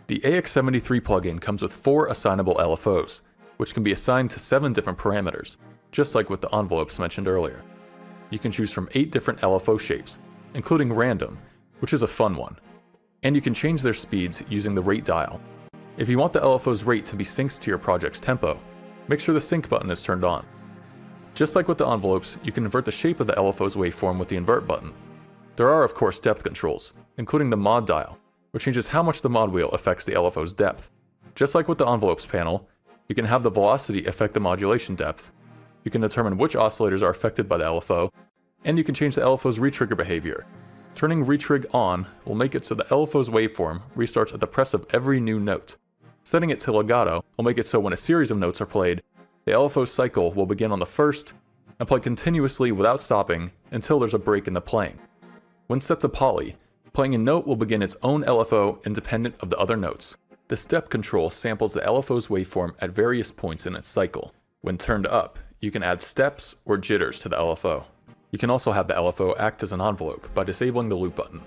The AX73 plugin comes with 4 assignable LFOs, which can be assigned to 7 different parameters, just like with the envelopes mentioned earlier. You can choose from 8 different LFO shapes, including random, which is a fun one. And you can change their speeds using the rate dial. If you want the LFO's rate to be synced to your project's tempo, make sure the sync button is turned on. Just like with the envelopes, you can invert the shape of the LFO's waveform with the invert button. There are of course depth controls, including the mod dial, which changes how much the mod wheel affects the LFO's depth. Just like with the envelopes panel, you can have the velocity affect the modulation depth, you can determine which oscillators are affected by the LFO, and you can change the LFO's retrigger behavior. Turning retrig on will make it so the LFO's waveform restarts at the press of every new note. Setting it to legato will make it so when a series of notes are played, the LFO's cycle will begin on the first and play continuously without stopping until there's a break in the playing. When set to poly, playing a note will begin its own LFO independent of the other notes. The step control samples the LFO's waveform at various points in its cycle. When turned up, you can add steps or jitters to the LFO. You can also have the LFO act as an envelope by disabling the loop button.